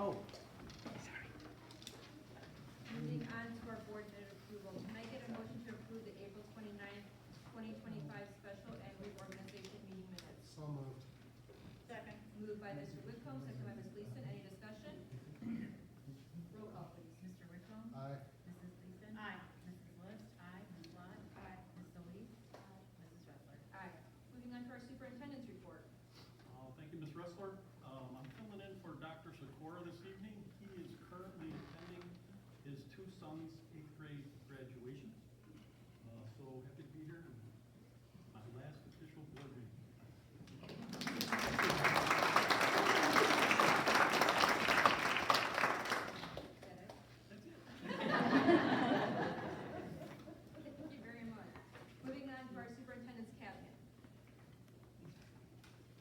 Oh, Moving on to our board minute approval. Can I get a motion to approve the April 29th, 2025 special and reorganization meeting minutes? so moved. Second. Moved by Mr. Whitcomb, second by Ms. Gleason. Any discussion? Roll call, please. Mr. Whitcomb? Aye. Mrs. Gleason? Aye. Mrs. List? Aye. Ms. Lot? Aye. Ms. Solis? Mrs. Ressler? Aye. Moving on to our superintendent's report. Thank you, Ms. Ressler. I'm filling in for Dr. Sikora this evening. He is currently attending his two sons' 8th grade graduations. So happy to be here. My last official board meeting. Is that it? That's it. Thank you very much. Moving on to our superintendent's cabinet.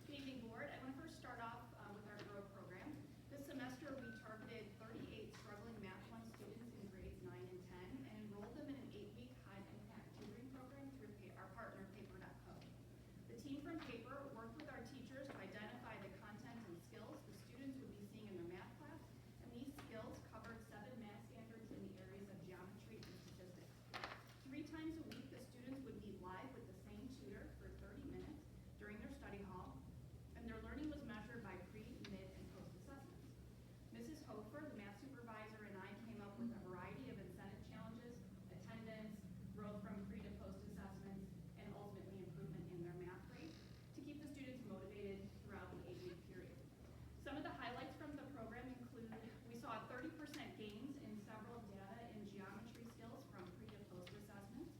Good evening, board. I want to first start off with our GROW program. This semester, we targeted 38 struggling Math 1 students in grades 9 and 10 and enrolled them in an 8-week high-impact tutoring program through our partner, Paper.co. The team from Paper worked with our teachers to identify the content and skills the students would be seeing in their math class, and these skills covered 7 math standards in the areas of geometry and statistics. 3 times a week, the students would be live with the same tutor for 30 minutes during their study hall, and their learning was measured by pre, mid, and post assessments. Mrs. Hofer, the math supervisor, and I came up with a variety of incentive challenges, attendance, growth from pre to post assessments, and ultimately improvement in their math grade to keep the students motivated throughout the 8-week period. Some of the highlights from the program include we saw 30% gains in several data and geometry skills from pre to post assessments.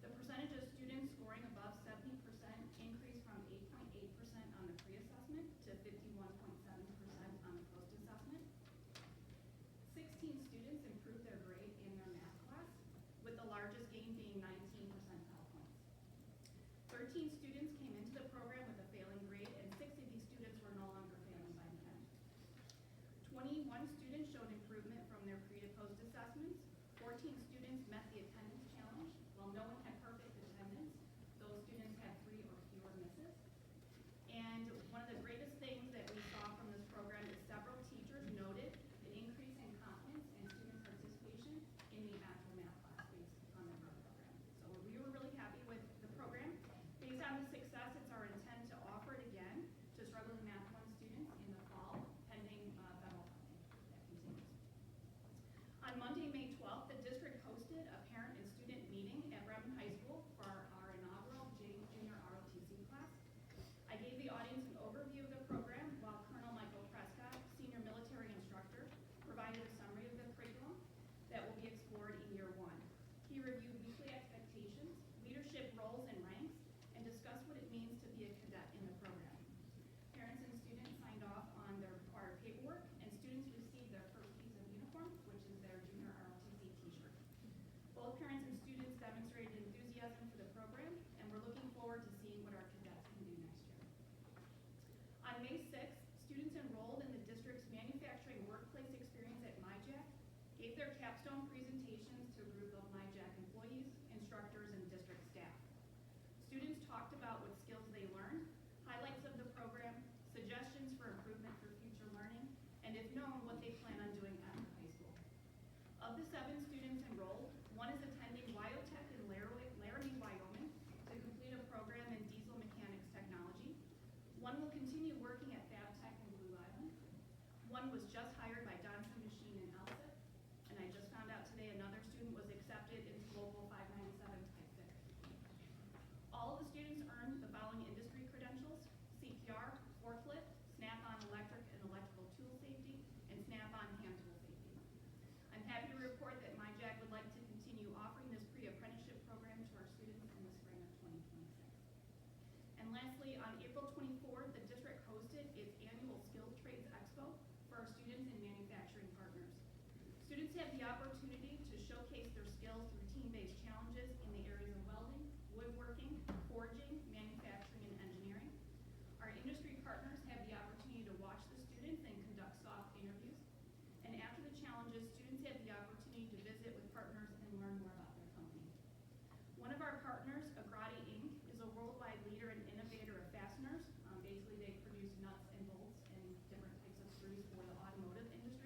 The percentage of students scoring above 70% increased from 8.8% on the pre-assessment to 51.7% on the post-assessment. 16 students improved their grade in their math class, with the largest gain being 19 percentile points. 13 students came into the program with a failing grade, and 6 of these students were no longer failing by the end. 21 students showed improvement from their pre to post assessments. 14 students met the attendance challenge. While no one had perfect attendance, those students had 3 or fewer misses. And one of the greatest things that we saw from this program is several teachers noted an increase in confidence and student participation in the actual math class based on the GROW program. So we were really happy with the program. Based on the success, it's our intent to offer it again to struggling Math 1 students in the fall, pending federal funding that continues. On Monday, May 12th, the district hosted a parent and student meeting at Bremen High School for our inaugural junior ROTC class. I gave the audience an overview of the program, while Colonel Michael Prescott, senior military instructor, provided a summary of the curriculum that will be explored in year 1. He reviewed weekly expectations, leadership roles and ranks, and discussed what it means to be a cadet in the program. Parents and students signed off on their required paperwork, and students received their first piece of uniform, which is their junior ROTC t-shirt. Both parents and students demonstrated enthusiasm for the program, and we're looking forward to seeing what our cadets can do next year. On May 6th, students enrolled in the district's manufacturing workplace experience at MyJack gave their capstone presentations to a group of MyJack employees, instructors, and district staff. Students talked about what skills they learned, highlights of the program, suggestions for improvement for future learning, and if known, what they plan on doing after high school. Of the 7 students enrolled, 1 is attending Wyotech in Laramie, Wyoming to complete a program in diesel mechanics technology. 1 will continue working at FabTech in Blue Island. 1 was just hired by Johnson Machine in Elsip, and I just found out today another student was accepted into Local 597 Type 6. All of the students earned the following industry credentials: CPR, forklift, Snap-on electric and electrical tool safety, and Snap-on hand tool safety. I'm happy to report that MyJack would like to continue offering this pre-apprenticeship program to our students in the spring of 2026. And lastly, on April 24th, the district hosted its annual Skilled Trades Expo for our students and manufacturing partners. Students had the opportunity to showcase their skills through team-based challenges in the areas of welding, woodworking, forging, manufacturing, and engineering. Our industry partners had the opportunity to watch the students and conduct soft interviews. And after the challenges, students had the opportunity to visit with partners and learn more about their company. One of our partners, Agrati Inc., is a worldwide leader and innovator of fasteners. Basically, they produce nuts and bolts and different types of screws for the automotive industry.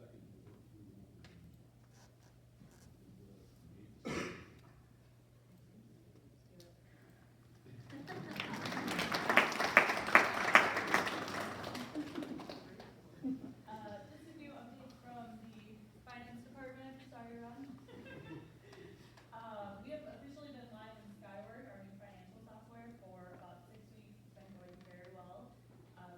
second to work through the numbers. Just a few updates from the finance department. Sorry, Ron. We have officially been live in Skyward, our new financial software, for about 6 weeks. It's been going very well.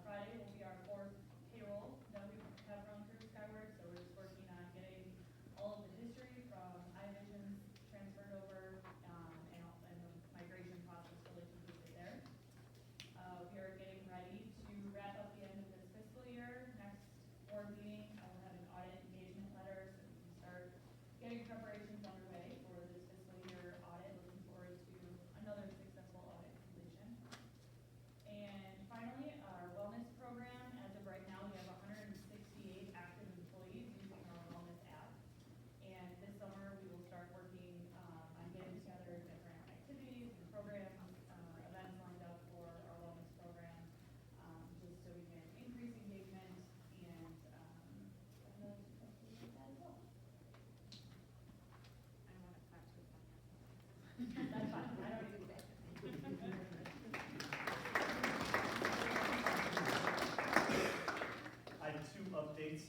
Friday will be our 4th payroll that we have run through Skyward, so we're just working on getting all of the history from iVisions transferred over, and the migration process really completed there. We are getting ready to wrap up the end of this fiscal year. Next board meeting, I will have an audit engagement letter so we can start getting preparations underway for this fiscal year audit. Looking forward to another successful audit completion. And finally, our wellness program. As of right now, we have 168 active employees using our wellness app. And this summer, we will start working on getting together different activities and programs, events lined up for our wellness program, just so we can increase engagement and hopefully that as well. I want to clap to the finance. That's fine. I don't need that. I have 2 updates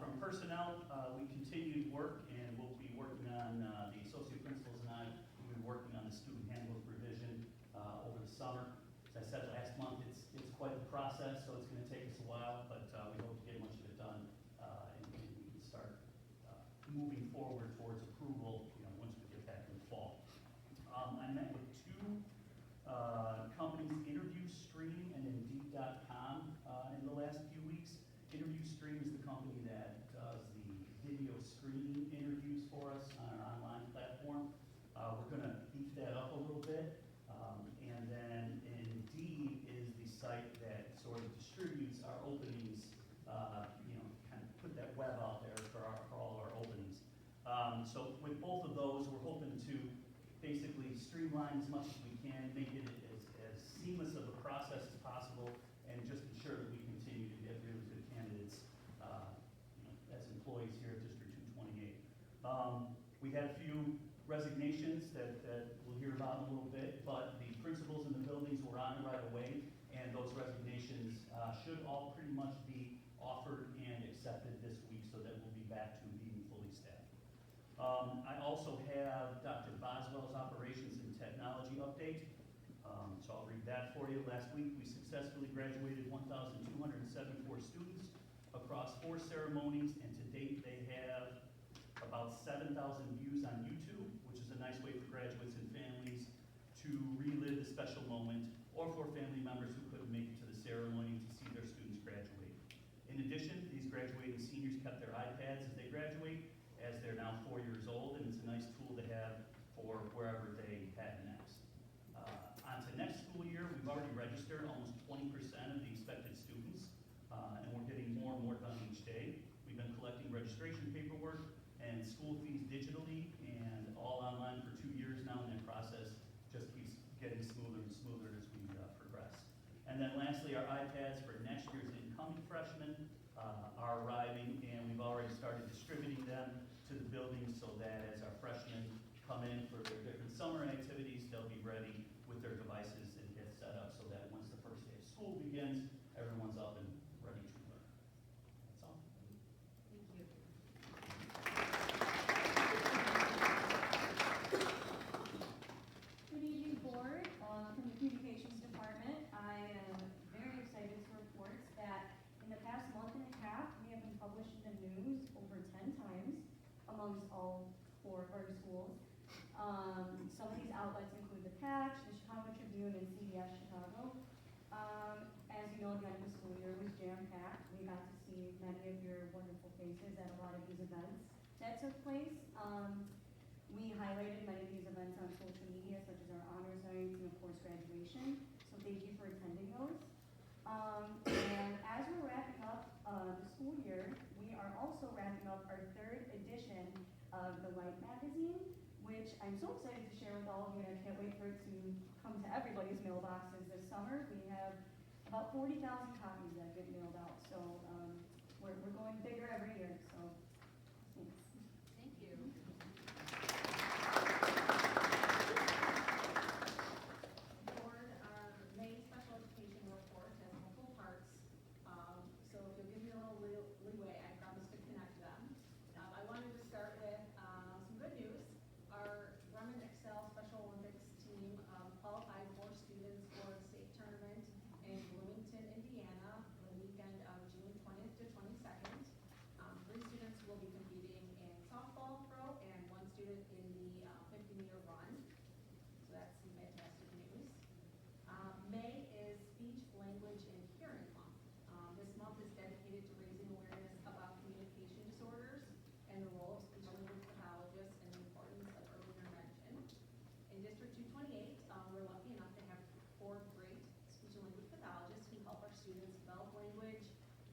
from personnel. We continued work, and we'll be working on, the associate principals and I will be working on the student handbook revision over the summer. As I said last month, it's quite the process, so it's going to take us a while, but we hope to get much of it done, and we can start moving forward towards approval, once we get back in the fall. I met with 2 companies, Interview Stream and Indeed.com, in the last few weeks. Interview Stream is the company that does the video screening interviews for us on our online platform. We're going to beef that up a little bit. And then Indeed is the site that sort of distributes our openings, kind of put that web out there for all our openings. So with both of those, we're hoping to basically streamline as much as we can, make it as seamless of a process as possible, and just ensure that we continue to get really good candidates, as employees here at District 228. We had a few resignations that we'll hear about in a little bit, but the principals in the buildings were on it right away, and those resignations should all pretty much be offered and accepted this week, so that we'll be back to being fully staffed. I also have Dr. Boswell's operations and technology update. So I'll read that for you. Last week, we successfully graduated 1,274 students across 4 ceremonies, and to date, they have about 7,000 views on YouTube, which is a nice way for graduates and families to relive the special moment, or for family members who couldn't make it to the ceremony to see their students graduate. In addition, these graduating seniors kept their iPads as they graduate, as they're now 4 years old, and it's a nice tool to have for wherever they head next. On to next school year, we've already registered almost 20% of the expected students, and we're getting more and more done each day. We've been collecting registration paperwork and school fees digitally and all online for 2 years now, and that process just keeps getting smoother and smoother as we progress. And then lastly, our iPads for next year's incoming freshmen are arriving, and we've already started distributing them to the buildings so that as our freshmen come in for their different summer activities, they'll be ready with their devices and get set up so that once the first day of school begins, everyone's up and ready to learn. That's all. Thank you. Good evening, board. From the communications department, I am very excited to report that in the past month and a half, we have been published in the news over 10 times amongst all 4 of our schools. Some of these outlets include the Patch, the Chicago Tribune, and CBS Chicago. As you know, the end of the school year was jam-packed. We got to see many of your wonderful faces at a lot of these events that took place. We highlighted many of these events on social media, such as our honors nights and of course graduation. So thank you for attending those. And as we're wrapping up the school year, we are also wrapping up our 3rd edition of the Light magazine, which I'm so excited to share with all of you, and I can't wait for it to come to everybody's mailboxes this summer. We have about 40,000 copies that get mailed out, so we're going bigger every year. So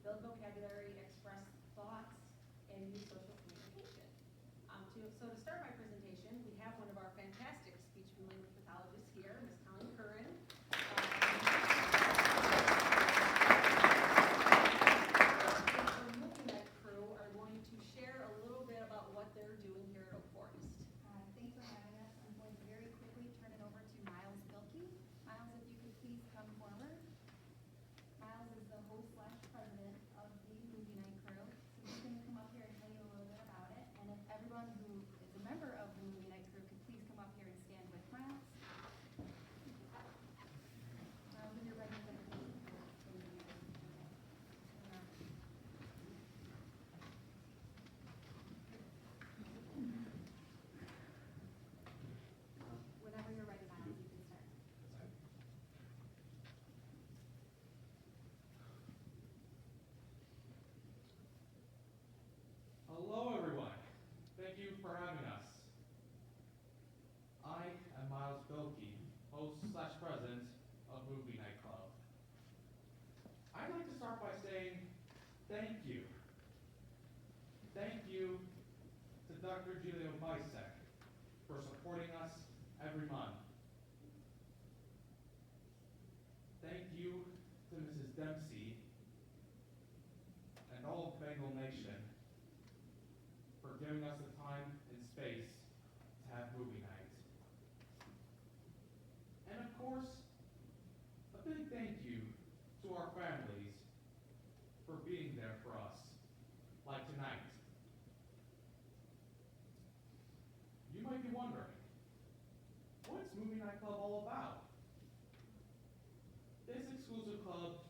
build vocabulary, express thoughts, and use social communication. So to start my presentation, we have one of our fantastic speech and language pathologists here, Ms. Colleen Curran. The Movie Night crew are going to share a little bit about what they're doing here at Oak Forest. Thanks for having us. I'm going to very quickly turn it over to Miles Bilkey. Miles, if you could please come forward. Miles is the host/president of the Movie Night crew. So he's going to come up here and tell you a little bit about it. And if everyone who is a member of the Movie Night crew could please come up here and stand with Miles. Miles, when you're ready, you can please. Whenever you're ready, Miles, you can start. Hello, everyone. Thank you for having us. I am Miles Bilkey, host/president of Movie Night Club. I'd like to start by saying thank you. Thank you to Dr. Giulio Bisek for supporting us every month. Thank you to Mrs. Dempsey and all of Bengal Nation for giving us the time and space to have movie night. And of course, a big thank you to our families for being there for us, like tonight. You might be wondering, what's Movie Night Club all about? This exclusive club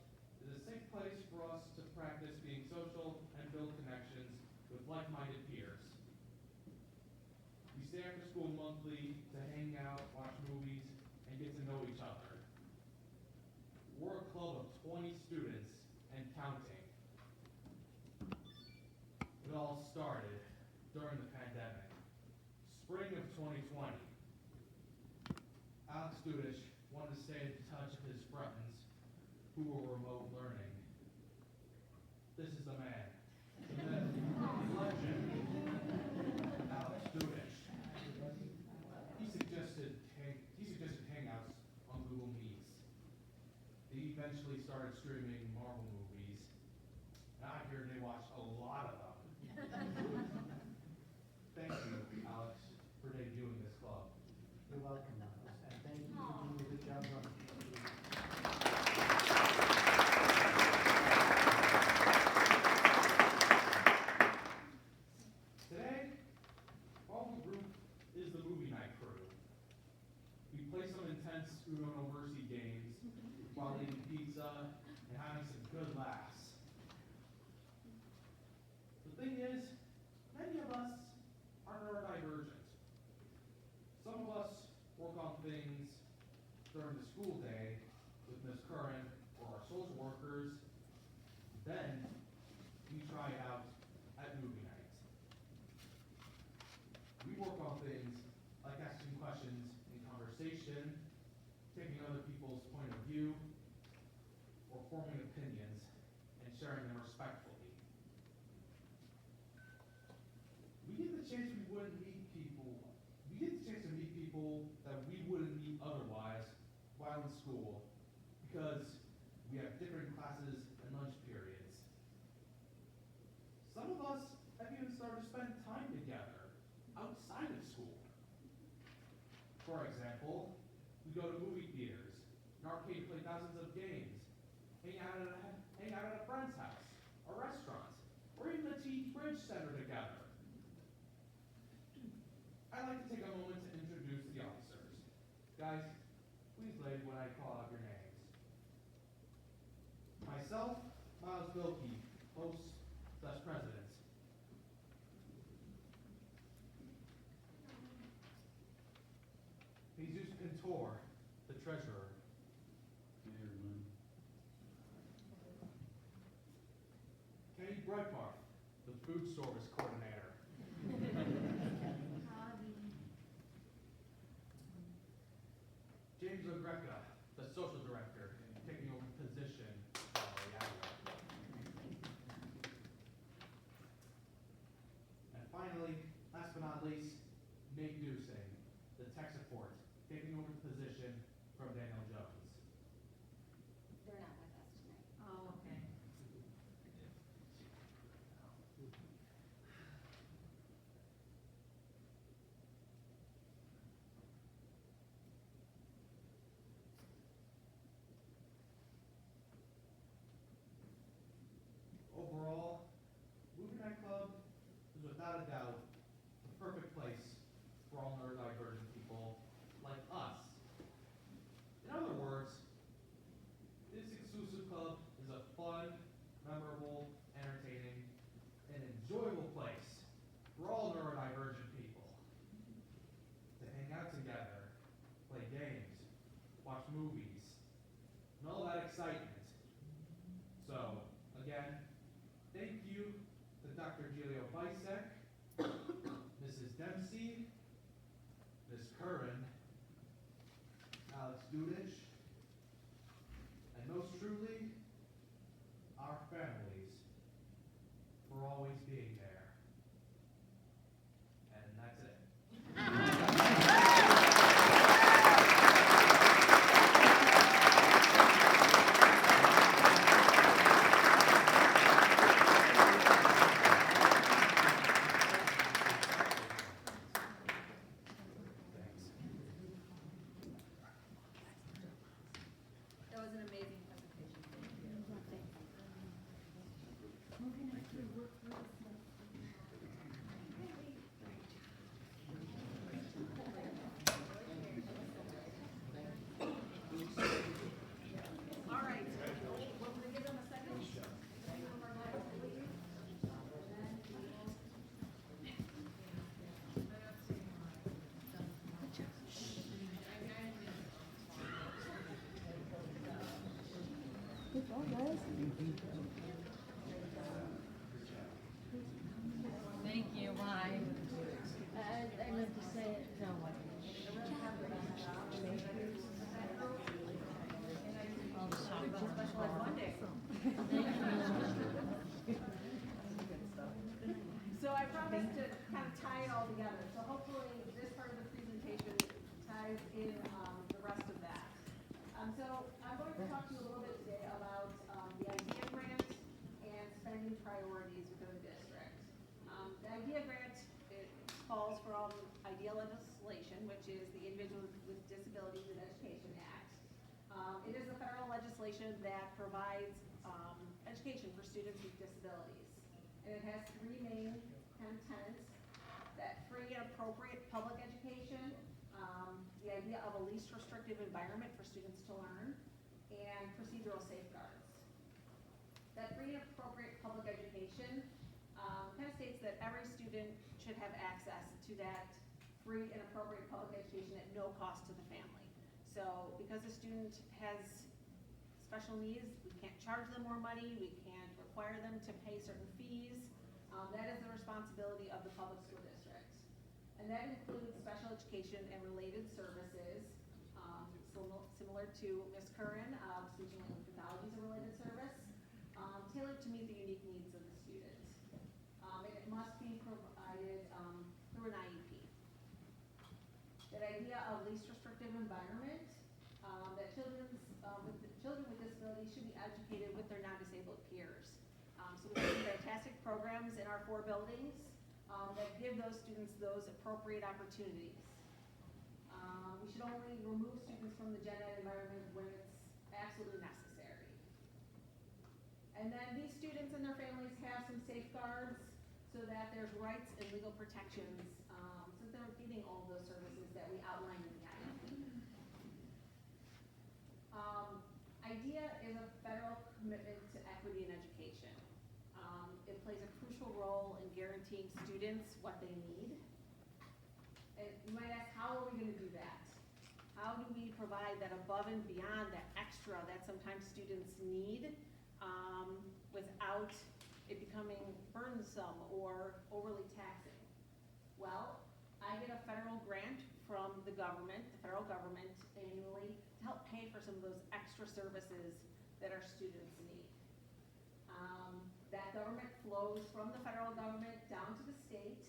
is a safe place for us to practice being social and build connections with like-minded peers. We stay after school monthly to hang out, watch movies, and get to know each other. We're a club of 20 students and counting. It all started during the pandemic, spring of 2020. Alex Dudish wanted to stay in touch with his friends who were remote learning. This is the man, the myth, the legend, Alex Dudish. He suggested hangouts on Google Meets. They eventually started streaming Marvel movies, and I hear they watched a lot of them. Thank you, Alex, for debuting this club. You're welcome, Miles, and thank you for doing a good job running. Today, all the group is the Movie Night crew. We play some intense Uno No Mercy games while eating pizza and having some good laughs. The thing is, many of us are neurodivergent. Some of us work on things during the school day with Ms. Curran or our social workers. Then we try it out at movie night. We work on things like asking questions in conversation, taking other people's point of view, or forming opinions and sharing them respectfully. We get the chance to meet people that we wouldn't meet otherwise while in school because we have different classes and lunch periods. Some of us have even started to spend time together outside of school. For example, we go to movie theaters, an arcade to play thousands of games, hang out at a friend's house, a restaurant, or even a TD Bridge Center together. I'd like to take a moment to introduce the officers. Guys, please wave when I call out your names. Myself, Miles Bilkey, host/president. Jesus Pintor, the treasurer. Kenny Breitbarth, the food service coordinator. James O'Greca, the social director, taking over the position of the admin. least, Nate Dusing, the tech support, taking over the position from Daniel Jones. They're not with us tonight. Oh, okay. Overall, Movie Night Club is without a doubt the perfect place for all neurodivergent people like us. In other words, this exclusive club is a fun, memorable, entertaining, and enjoyable place for all neurodivergent people to hang out together, play games, watch movies, and all that excitement. So, again, thank you to Dr. Gilio Bisek, Mrs. Dempsey, Ms. Curran, Alex Dudich, and most truly, our families for always being there. And that's it. That was an amazing presentation. All right, we're gonna give them a second. Thank you, why? I meant to say it, no, what? I'll just talk about Special Ed Monday. So I promised to kind of tie it all together, so hopefully this part of the presentation ties in the rest of that. So I'm going to talk to you a little bit today about the IDEA grant and spending priorities within the district. The IDEA grant, it calls from IDEA legislation, which is the Individuals with Disabilities in Education Act. It is the federal legislation that provides education for students with disabilities. And it has three main kind of tenets: that free and appropriate public education, the idea of a least restrictive environment for students to learn, and procedural safeguards. That free and appropriate public education kind of states that every student should have access to that free and appropriate public education at no cost to the family. So because a student has special needs, we can't charge them more money, we can't require them to pay certain fees. That is the responsibility of the public school district. And that includes special education and related services, similar to Ms. Curran, speech and language pathology is a related service, tailored to meet the unique needs of the student. And it must be provided through an IEP. That idea of least restrictive environment, that children with disabilities should be educated with their non-disabled peers. So we have fantastic programs in our 4 buildings that give those students those appropriate opportunities. We should only remove students from the gen ed environment when it's absolutely necessary. And then these students and their families have some safeguards so that there's rights and legal protections so they're getting all of those services that we outlined in the IEP. IDEA is a federal commitment to equity in education. It plays a crucial role in guaranteeing students what they need. And you might ask, how are we going to do that? How do we provide that above and beyond, that extra that sometimes students need without it becoming burdensome or overly taxing? Well, I get a federal grant from the government, the federal government annually, to help pay for some of those extra services that our students need. That government flows from the federal government down to the state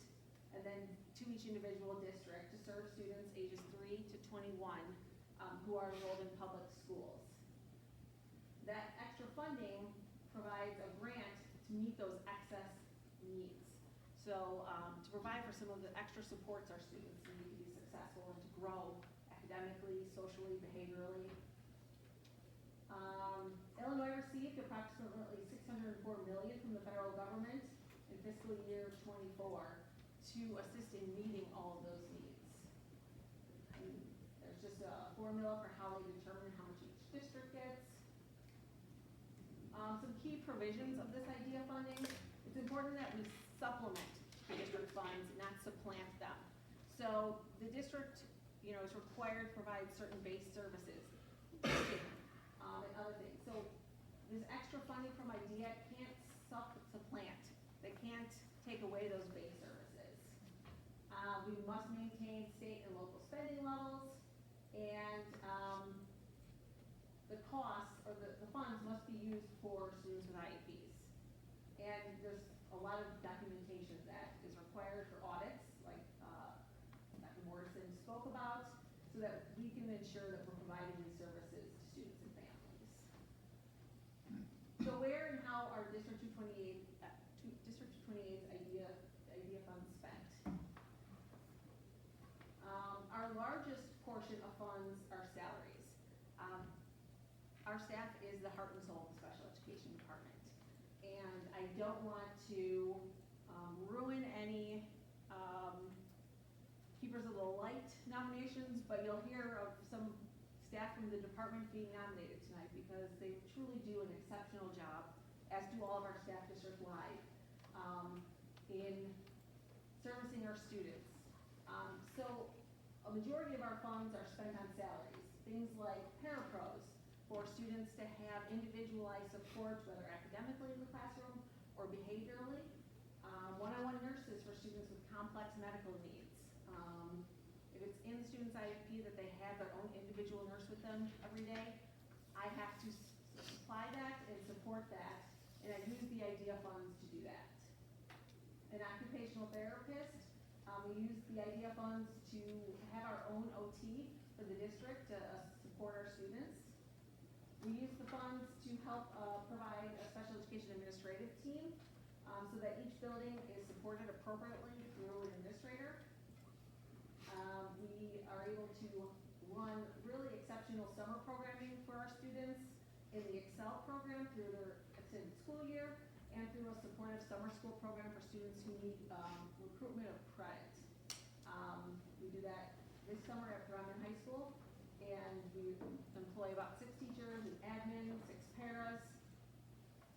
and then to each individual district to serve students ages 3 to 21 who are enrolled in public schools. That extra funding provides a grant to meet those excess needs. So to provide for some of the extra supports our students need to be successful and to grow academically, socially, behaviorally. Illinois received approximately $604 million from the federal government in fiscal year '24 to assist in meeting all of those needs. And there's just a formula for how they determine how much each district gets. Some key provisions of this IDEA funding. It's important that we supplement the district funds, not supplant them. So the district, is required to provide certain base services, and other things. So this extra funding from IDEA can't supplant. They can't take away those base services. We must maintain state and local spending levels, and the costs or the funds must be used for students with IEPs. And there's a lot of documentation that is required for audits, like Dr. Morrison spoke about, so that we can ensure that we're providing these services to students and families. So where and how are District 228's IDEA funds spent? Our largest portion of funds are salaries. Our staff is the heart and soul of the special education department. And I don't want to ruin any Keepers of the Light nominations, but you'll hear of some staff from the department being nominated tonight because they truly do an exceptional job, as do all of our staff district-wide, in servicing our students. So a majority of our funds are spent on salaries, things like parapros for students to have individualized support, whether academically in the classroom or behaviorally, one-on-one nurses for students with complex medical needs. If it's in the student's IEP that they have their own individual nurse with them every day, I have to supply that and support that, and I use the IDEA funds to do that. An occupational therapist, we use the IDEA funds to have our own OT for the district to support our students. We use the funds to help provide a special education administrative team so that each building is supported appropriately through an administrator. We are able to run really exceptional summer programming for our students in the Excel program through their extended school year and through a supportive summer school program for students who need recruitment of credit. We do that this summer at Bremen High School, and we employ about 6 teachers, an admin, 6 paras,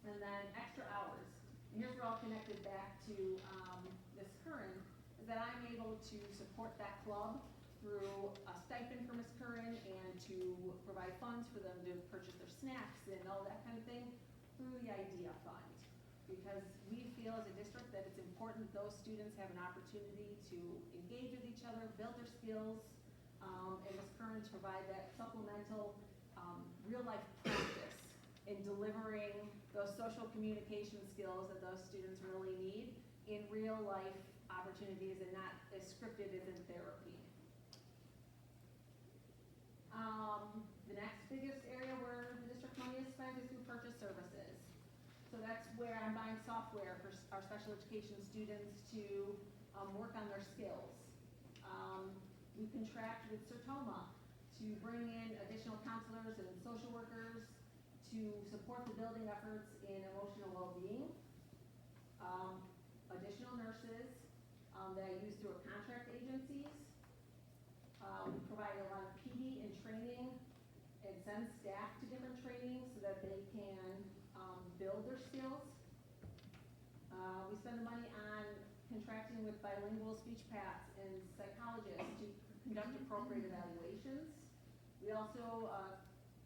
and then extra hours. And here's where I'll connect it back to Ms. Curran, is that I'm able to support that club through a stipend for Ms. Curran and to provide funds for them to purchase their snacks and all that kind of thing through the IDEA fund. Because we feel as a district that it's important those students have an opportunity to engage with each other, build their skills, and Ms. Curran to provide that supplemental real-life practice in delivering those social communication skills that those students really need in real-life opportunities and not as scripted as in therapy. The next biggest area where the district money is spent is through purchase services. So that's where I'm buying software for our special education students to work on their skills. We contract with Sertoma to bring in additional counselors and social workers to support the building efforts in emotional well-being. Additional nurses that I use through contract agencies. We provide a lot of PD and training and send staff to different trainings so that they can build their skills. We spend the money on contracting with bilingual speech paths and psychologists to conduct appropriate evaluations. We also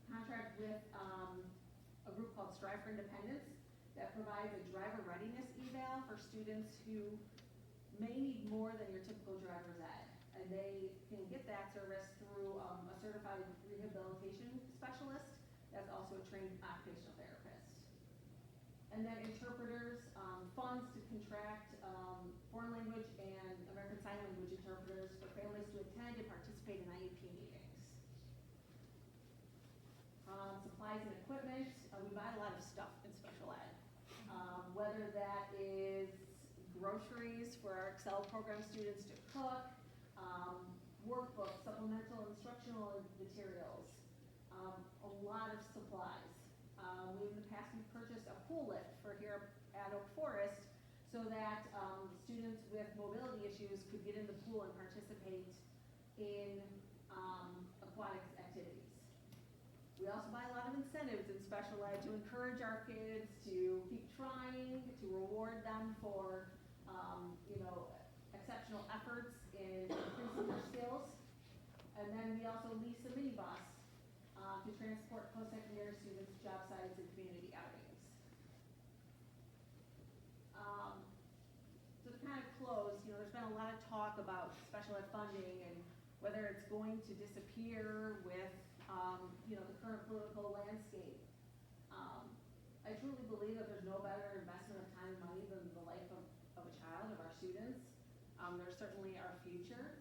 contract with a group called Strive for Independence that provides a driver readiness eval for students who may need more than your typical driver's ed. And they can get that service through a certified rehabilitation specialist that's also a trained occupational therapist. And then interpreters, funds to contract foreign language and American Sign sign language interpreters for families to attend and participate in IEP meetings. Supplies and equipment, we buy a lot of stuff in special ed. Whether that is groceries for our Excel program students to cook, workbooks, supplemental instructional materials, a lot of supplies. In the past, we've purchased a pool lift for here at Oak Forest so that students with mobility issues could get in the pool and participate in aquatics activities. We also buy a lot of incentives in special ed to encourage our kids to keep trying, to reward them for exceptional efforts in increasing their skills. And then we also lease a minibus to transport post-secondary students to job sites and community outings. So to kind of close, there's been a lot of talk about special ed funding and whether it's going to disappear with the current political landscape. I truly believe that there's no better investment of time and money than the life of a child, of our students. They're certainly our future.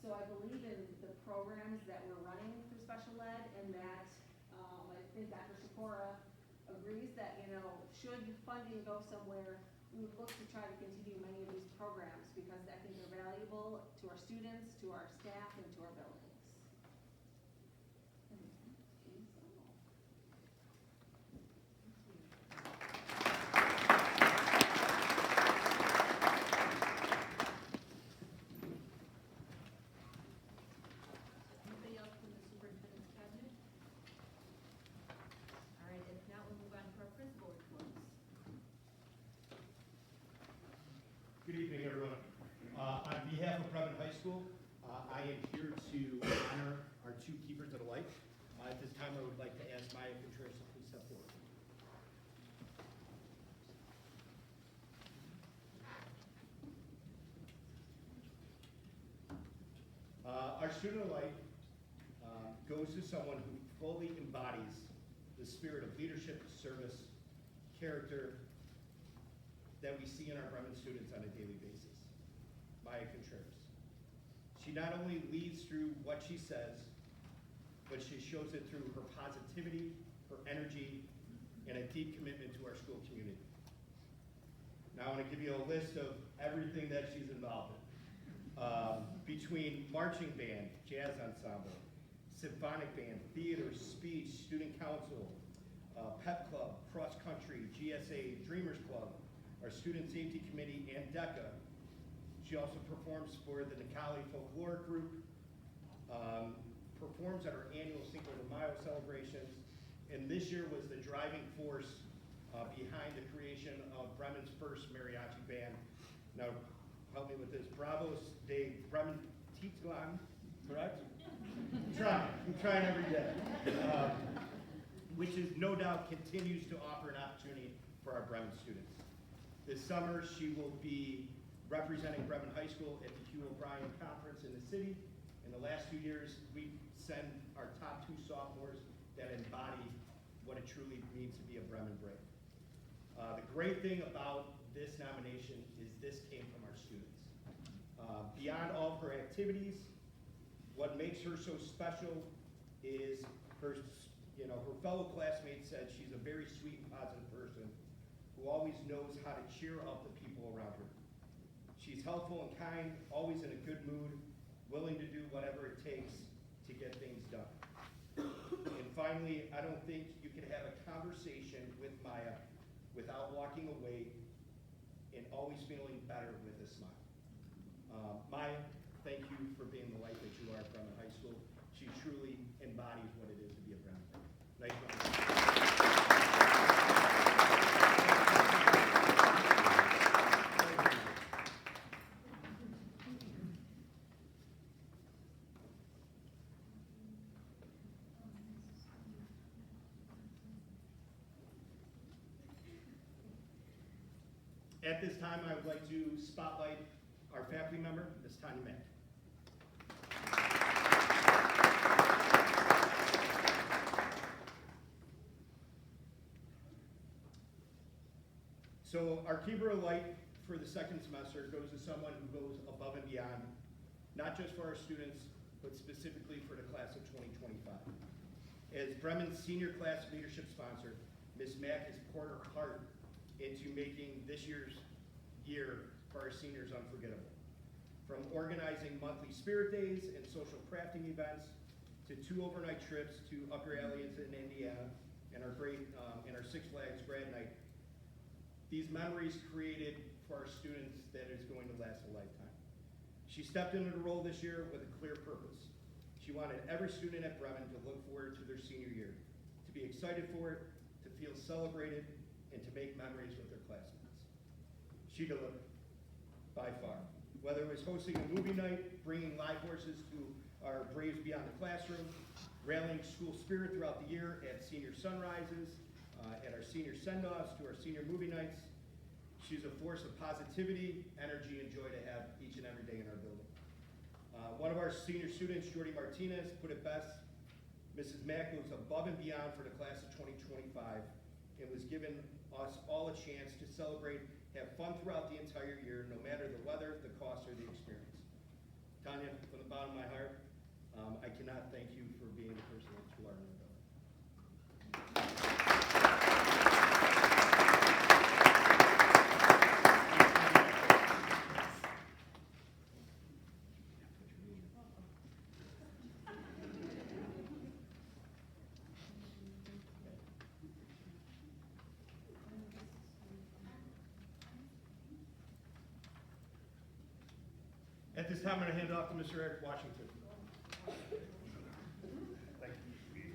So I believe in the programs that we're running through special ed, and that I think Dr. Sikora agrees that, should funding go somewhere, we would look to try to continue many of these programs because I think they're valuable to our students, to our staff, and to our buildings. Anybody else from the superintendent's cabinet? All right, if not, we'll move on to our principal reports. Good evening, everyone. On behalf of Bremen High School, I am here to honor our two keepers of the light. At this time, I would like to ask Maya Contreras to please step forward. Our student of light goes to someone who fully embodies the spirit of leadership, service, character that we see in our Bremen students on a daily basis. Maya Contreras. She not only leads through what she says, but she shows it through her positivity, her energy, and a deep commitment to our school community. Now I want to give you a list of everything that she's involved in. Between marching band, jazz ensemble, symphonic band, theater, speech, student council, pep club, cross country, GSA, Dreamers Club, our student safety committee, and DECA. She also performs for the Nicali Folklore Group, performs at our annual Cinco de Mayo celebrations, and this year was the driving force behind the creation of Bremen's first mariachi band. Now, help me with this, Bravos de Bremen Titlan, correct? I'm trying every day. Which is no doubt continues to offer an opportunity for our Bremen students. This summer, she will be representing Bremen High School at the Hugh O'Brien Conference in the city. In the last 2 years, we send our top 2 sophomores that embody what it truly means to be a Bremen Brave. The great thing about this nomination is this came from our students. Beyond all of her activities, what makes her so special is her fellow classmates said she's a very sweet and positive person who always knows how to cheer up the people around her. She's helpful and kind, always in a good mood, willing to do whatever it takes to get things done. And finally, I don't think you can have a conversation with Maya without walking away and always feeling better with a smile. Maya, thank you for being the light that you are at Bremen High School. She truly embodies what it is to be a Bremen. Nice one. At this time, I would like to spotlight our faculty member, Ms. Tanya Mack. So our keeper of light for the second semester goes to someone who goes above and beyond, not just for our students, but specifically for the class of 2025. As Bremen's senior class leadership sponsor, Ms. Mack has poured her heart into making this year's year for our seniors unforgettable. From organizing monthly spirit days and social crafting events, to 2 overnight trips to Upper Alliance in Indiana, and our Six Flags grad night. These memories created for our students that is going to last a lifetime. She stepped into the role this year with a clear purpose. She wanted every student at Bremen to look forward to their senior year, to be excited for it, to feel celebrated, and to make memories with their classmates. She delivered, by far. Whether it was hosting a movie night, bringing live horses to our Braves Beyond the Classroom, rallying school spirit throughout the year at senior sunrises, at our senior send-offs, to our senior movie nights. She's a force of positivity, energy, and joy to have each and every day in our building. One of our senior students, Jordy Martinez, put it best. Mrs. Mack goes above and beyond for the class of 2025 and was giving us all a chance to celebrate, have fun throughout the entire year, no matter the weather, the cost, or the experience. Tanya, from the bottom of my heart, I cannot thank you for being the person that you are in the building. At this time, I'm going to hand it off to Mr. Eric Washington. Thank you.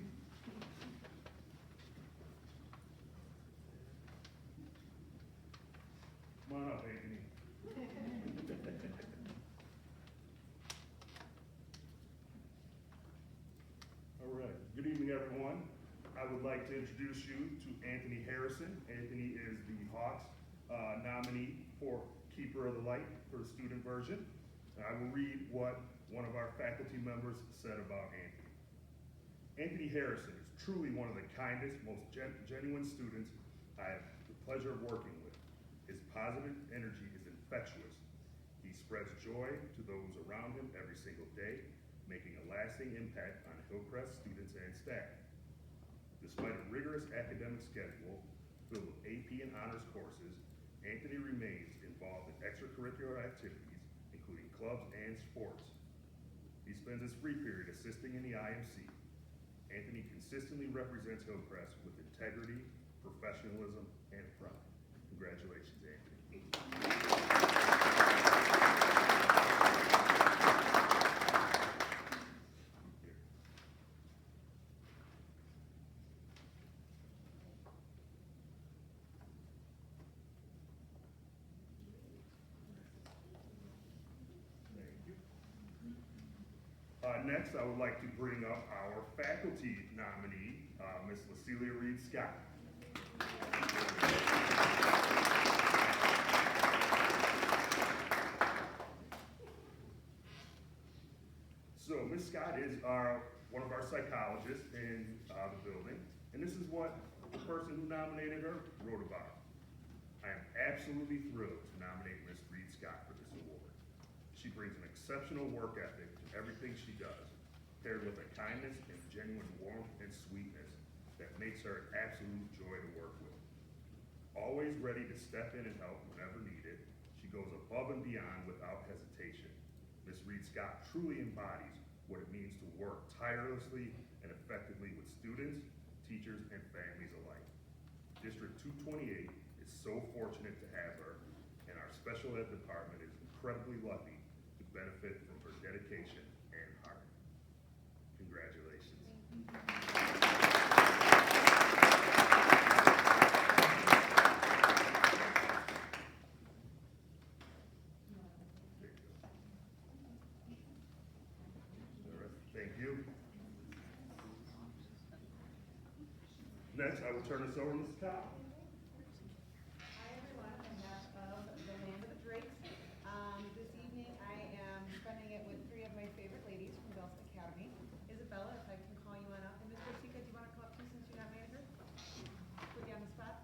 Come on up, Anthony. All right. Good evening, everyone. I would like to introduce you to Anthony Harrison. Anthony is the Hawks nominee for Keeper of the Light for the student version. I will read what one of our faculty members said about Anthony. Anthony Harrison is truly one of the kindest, most genuine students I have the pleasure of working with. His positive energy is infectious. He spreads joy to those around him every single day, making a lasting impact on Hillcrest students and staff. Despite a rigorous academic schedule filled with AP and honors courses, Anthony remains involved in extracurricular activities, including clubs and sports. He spends his free period assisting in the IMC. Anthony consistently represents Hillcrest with integrity, professionalism, and pride. Congratulations, Anthony. Next, I would like to bring up our faculty nominee, Ms. Lacelia Reed Scott. So Ms. Scott is one of our psychologists in the building, and this is what the person who nominated her wrote about. I am absolutely thrilled to nominate Ms. Reed Scott for this award. She brings an exceptional work ethic to everything she does, paired with a kindness and genuine warmth and sweetness that makes her an absolute joy to work with. Always ready to step in and help whenever needed, she goes above and beyond without hesitation. Ms. Reed Scott truly embodies what it means to work tirelessly and effectively with students, teachers, and families alike. District 228 is so fortunate to have her, and our special ed department is incredibly lucky to benefit from her dedication and heart. Congratulations. Thank you. Next, I will turn this over to Ms. Cobb. Hi, everyone. On behalf of the Land of the Drakes, this evening I am spending it with 3 of my favorite ladies from Belton Academy. Isabella, if I can call you on up. And Ms. Rosika, do you want to come up too since you're not manager? Put you on the spot.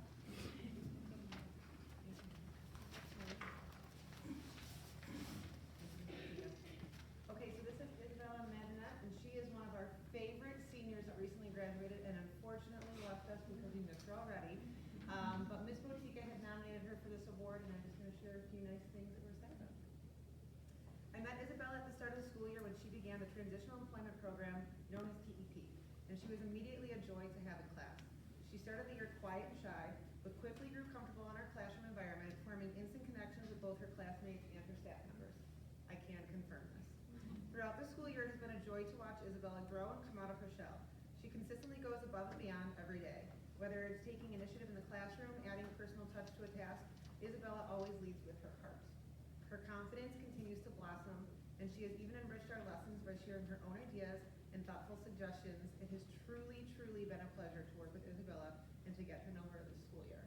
share a few nice things that were said about her. I met Isabella at the start of the school year when she began the Transitional Employment Program known as TEP, and she was immediately a joy to have in class. She started the year quiet and shy, but quickly grew comfortable in our classroom environment, forming instant connections with both her classmates and her staff members. I can confirm this. Throughout the school year, it has been a joy to watch Isabella grow and come out of her shell. She consistently goes above and beyond every day. Whether it's taking initiative in the classroom, adding a personal touch to a task, Isabella always leads with her heart. Her confidence continues to blossom, and she has even enriched our lessons by sharing her own ideas and thoughtful suggestions. It has truly, truly been a pleasure to work with Isabella and to get to know her this school year.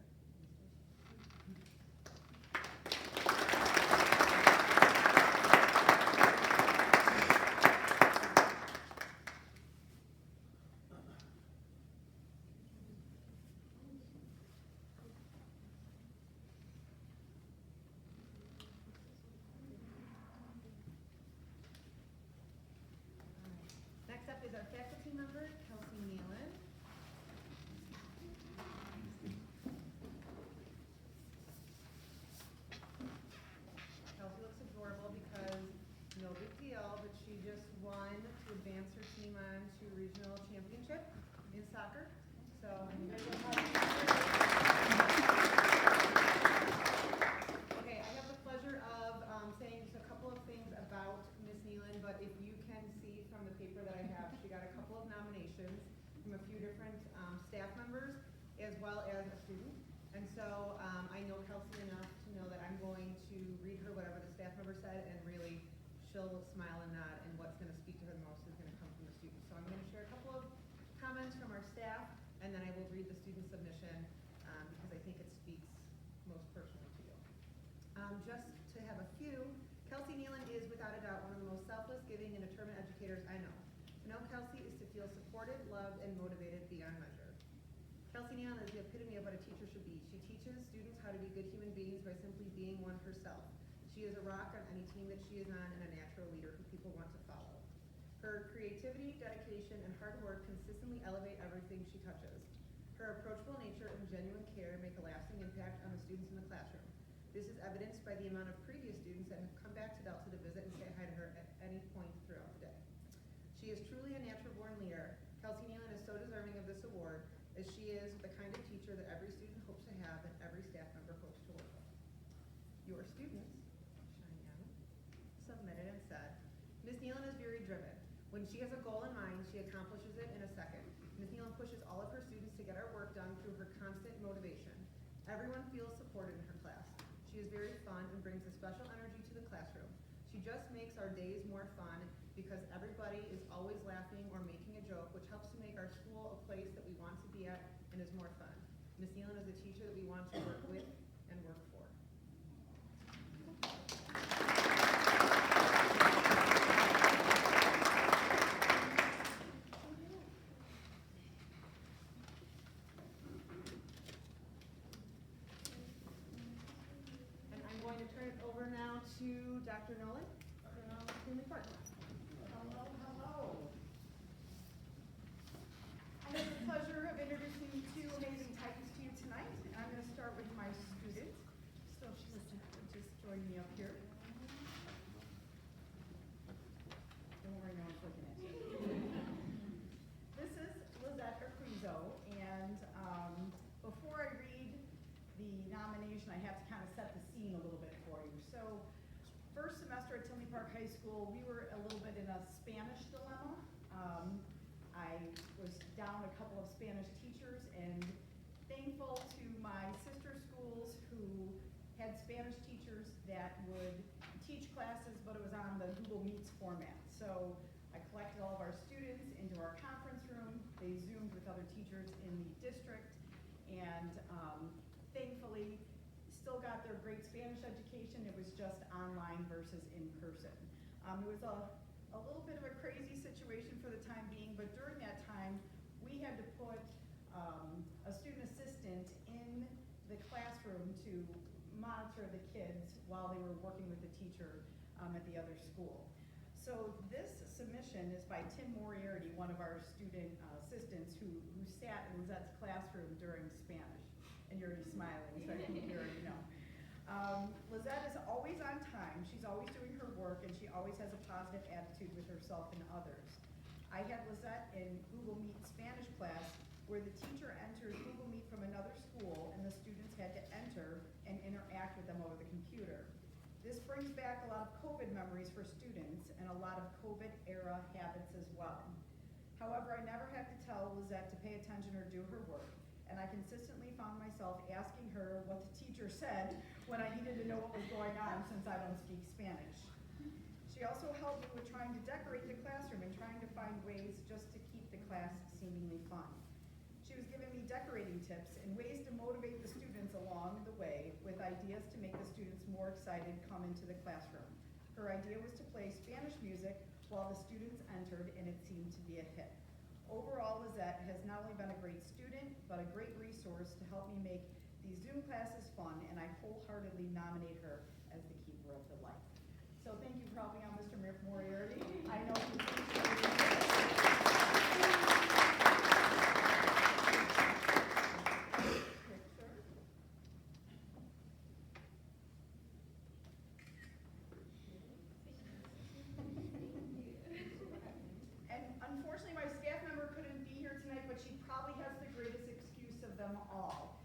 Next up is our faculty member, Kelsey Nealon. Kelsey looks adorable because no big deal, but she just won to advance her team on to regional championship in soccer. So okay, I have the pleasure of saying just a couple of things about Miss Nealon, but if you can see from the paper that I have, she got a couple of nominations from a few different staff members as well as a student. And so I know Kelsey enough to know that I'm going to read her whatever the staff member said, and really she'll smile and nod, and what's going to speak to her the most is going to come from the students. So I'm going to share a couple of comments from our staff, and then I will read the student submission because I think it speaks most personally to you. Just to have a few, Kelsey Nealon is without a doubt one of the most selfless, giving, and determined educators I know. To know Kelsey is to feel supported, loved, and motivated beyond measure. Kelsey Nealon is the epitome of what a teacher should be. She teaches students how to be good human beings by simply being one herself. She is a rock on any team that she is on, and a natural leader who people want to follow. Her creativity, dedication, and hard work consistently elevate everything she touches. Her approachable nature and genuine care make a lasting impact on the students in the classroom. This is evidenced by the amount of previous students that have come back to Delta to visit and say hi to her at any point throughout the day. She is truly a natural-born leader. Kelsey Nealon is so deserving of this award, as she is the kind of teacher that every student hopes to have and every staff member hopes to work with. Your students, Cheyenne, submitted and said, Ms. Nealon is very driven. When she has a goal in mind, she accomplishes it in a second. Ms. Nealon pushes all of her students to get our work done through her constant motivation. Everyone feels supported in her class. She is very fun and brings a special energy to the classroom. She just makes our days more fun because everybody is always laughing or making a joke, which helps to make our school a place that we want to be at and is more fun. Ms. Nealon is a teacher that we want to work with and work for. And I'm going to turn it over now to Dr. Nolan. Family Park. Hello, hello. I have the pleasure of introducing two amazing Titans to you tonight, and I'm going to start with my student. So she was just join me up here. Don't worry, no one's looking at you. This is Lizette Acquizo, and before I read the nomination, I have to kind of set the scene a little bit for you. So, first semester at Tinley Park High School, we were a little bit in a Spanish dilemma. I was down a couple of Spanish teachers, and thankful to my sister schools who had Spanish teachers that would teach classes, but it was on the Google Meets format. So I collected all of our students into our conference room. They Zoomed with other teachers in the district, and thankfully still got their great Spanish education. It was just online versus in person. It was a little bit of a crazy situation for the time being, but during that time, we had to put a student assistant in the classroom to monitor the kids while they were working with the teacher at the other school. So this submission is by Tim Moriarty, one of our student assistants who sat in Lizette's classroom during Spanish. And you're already smiling, so I think you already know. Lizette is always on time, she's always doing her work, and she always has a positive attitude with herself and others. I had Lizette in Google Meet Spanish class where the teacher entered Google Meet from another school and the students had to enter and interact with them over the computer. This brings back a lot of COVID memories for students and a lot of COVID era habits as well. However, I never had to tell Lizette to pay attention or do her work, and I consistently found myself asking her what the teacher said when I needed to know what was going on since I don't speak Spanish. She also helped me with trying to decorate the classroom and trying to find ways just to keep the class seemingly fun. She was giving me decorating tips and ways to motivate the students along the way with ideas to make the students more excited come into the classroom. Her idea was to play Spanish music while the students entered, and it seemed to be a hit. Overall, Lizette has not only been a great student, but a great resource to help me make these Zoom classes fun, and I wholeheartedly nominate her as the keeper of the light. So thank you for helping out Mr. Moriarty. I know you Unfortunately, my staff member couldn't be here tonight, but she probably has the greatest excuse of them all.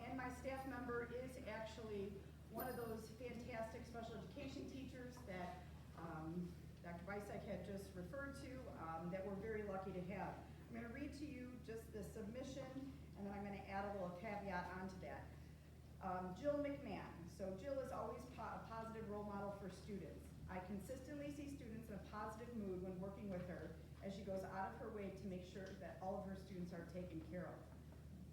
And my staff member is actually one of those fantastic special education teachers that Dr. Weissach had just referred to that we're very lucky to have. I'm going to read to you just the submission, and then I'm going to add a little caveat onto that. Jill McMahon. So Jill is always a positive role model for students. I consistently see students in a positive mood when working with her, as she goes out of her way to make sure that all of her students are taken care of.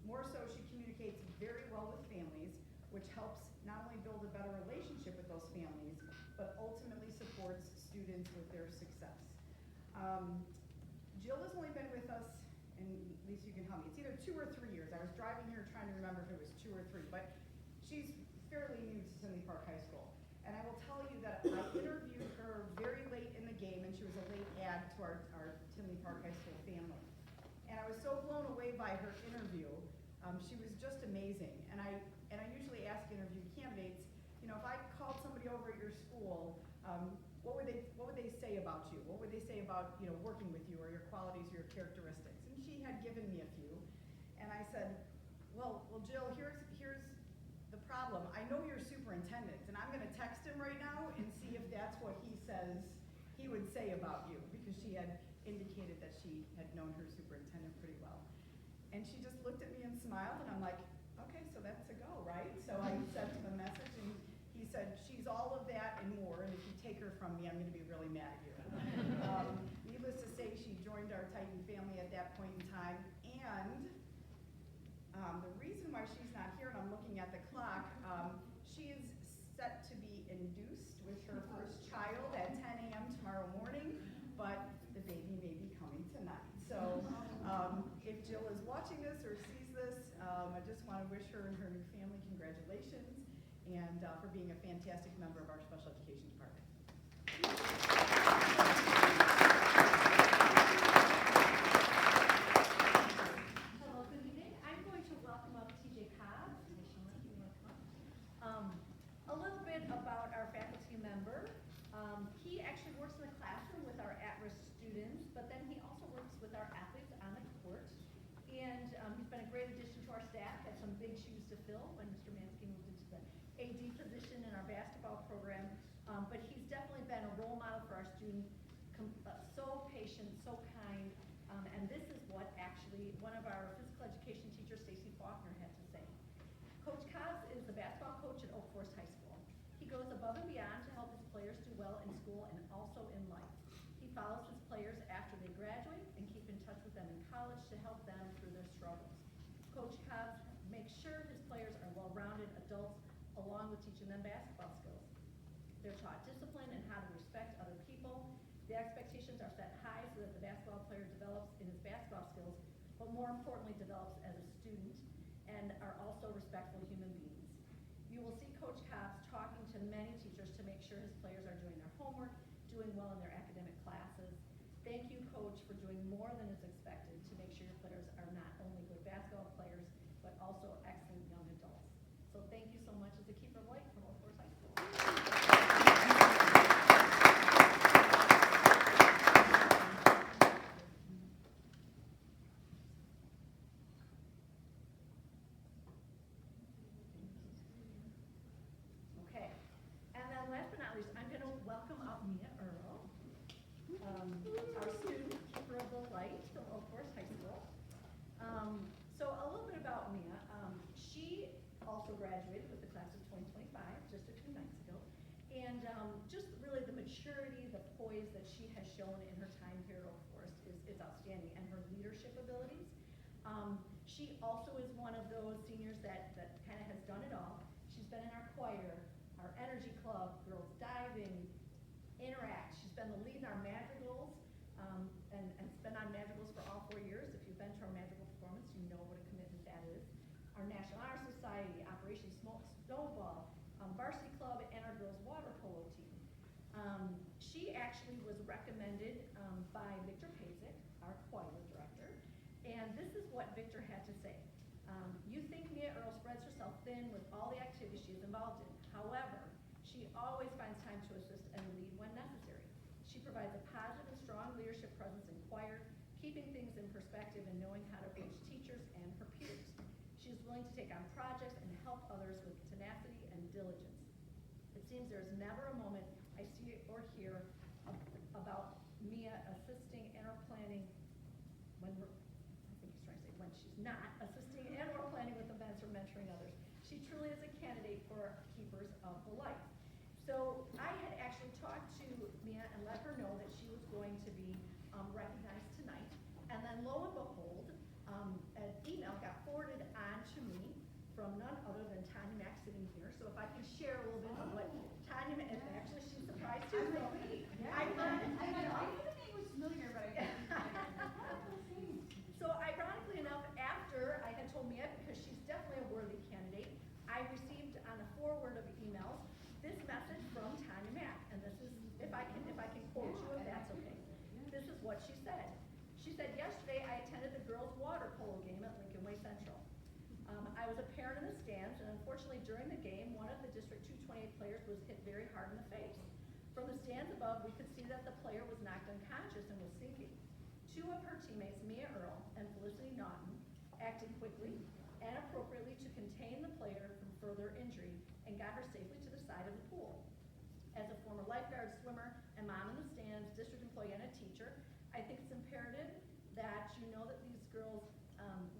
More so, she communicates very well with families, which helps not only build a better relationship with those families, but ultimately supports students with their success. Jill has only been with us, and Lisa, you can help me, it's either 2 or 3 years. I was driving here trying to remember if it was 2 or 3, but she's fairly new to Tinley Park High School. And I will tell you that I interviewed her very late in the game, and she was a late add to our Tinley Park High School family. And I was so blown away by her interview. She was just amazing. And I usually ask interview candidates, you know, if I called somebody over at your school, what would they say about you? What would they say about, you know, working with you or your qualities or your characteristics? And she had given me a few. And I said, well, Jill, here's the problem. I know you're superintendent, and I'm going to text him right now and see if that's what he says he would say about you, because she had indicated that she had known her superintendent pretty well. And she just looked at me and smiled, and I'm like, okay, so that's a go, right? So I sent him a message, and he said, she's all of that and more, and if you take her from me, I'm going to be really mad at you. Needless to say, she joined our Titan family at that point in time, and the reason why she's not here, and I'm looking at the clock, she is set to be induced with her first child at 10 a.m. tomorrow morning, but the baby may be coming tonight. So if Jill is watching this or sees this, I just want to wish her and her new family congratulations, and for being a fantastic member of our special education department. Hello, good evening. I'm going to welcome up TJ Cobb. A little bit about our faculty member. He actually works in the classroom with our at-risk students, but then he also works with our athletes on the court. And he's been a great addition to our staff, had some big shoes to fill when Mr. Mansky moved into the AD position in our basketball program. But he's definitely been a role model for our students, so patient, so kind. And this is what actually one of our physical education teachers, Stacy Faulkner, had to say. Coach Cobbs is the basketball coach at Oak Forest High School. He goes above and beyond to help his players do well in school and also in life. He follows his players after they graduate and keep in touch with them in college to help them through their struggles. Coach Cobbs makes sure his players are well-rounded adults along with teaching them basketball skills. They're taught discipline and how to respect other people. The expectations are set high so that the basketball player develops in his basketball skills, but more importantly develops as a student and are also respectful human beings. You will see Coach Cobbs talking to many teachers to make sure his players are doing their homework, doing well in their academic classes. Thank you, Coach, for doing more than is expected to make sure your players are not only good basketball players, but also excellent young adults. So thank you so much as a keeper of light from Oak Forest our student, keeper of the light from Oak Forest High School. So a little bit about Mia. She also graduated with the class of 2025 just a few nights ago. And just really the maturity, the poise that she has shown in her time here at Oak Forest is outstanding, and her leadership abilities. She also is one of those seniors that kind of has done it all. She's been in our choir, our energy club, girls diving, Interact. She's been the lead in our madrigals, and has been on madrigals for all 4 years. If you've been to our madrigal performance, you know what a commitment that is. Our National Honor Society, Operation Snowball, varsity club, and our girls water polo team. She actually was recommended by Victor Pasek, our choir director, and this is what Victor had to say. You think Mia Earl spreads herself thin with all the activities she is involved in. However, she always finds time to assist and lead when necessary. She provides a positive and strong leadership presence in choir, keeping things in perspective and knowing how to approach teachers and her peers. She is willing to take on projects and help others with tenacity and diligence. It seems there is never a moment I see or hear about Mia assisting and or planning when we're, I think he's trying to say when she's not assisting and or planning with events or mentoring others. She truly is a candidate for Keepers of the Light. So I had actually talked to Mia and let her know that she was going to be recognized tonight. And then lo and behold, an email got forwarded on to me from none other than Tanya Mack sitting here. So if I can share a little bit of what Tanya Mack, and actually she's surprised too. So I knew the name was familiar, but I So ironically enough, after I had told Mia, because she's definitely a worthy candidate, I received on a forward of emails this message from Tanya Mack, and this is, if I can quote you, if that's okay. This is what she said. She said, yesterday I attended the girls' water polo game at Lincoln Way Central. I was a parent in the stands, and unfortunately during the game, one of the District 228 players was hit very hard in the face. From the stands above, we could see that the player was knocked unconscious and was sinking. Two of her teammates, Mia Earl and Felicity Naughton, acted quickly and appropriately to contain the player from further injury and got her safely to the side of the pool. As a former lifeguard, swimmer, and mom in the stands, district employee, and a teacher, I think it's imperative that you know that these girls,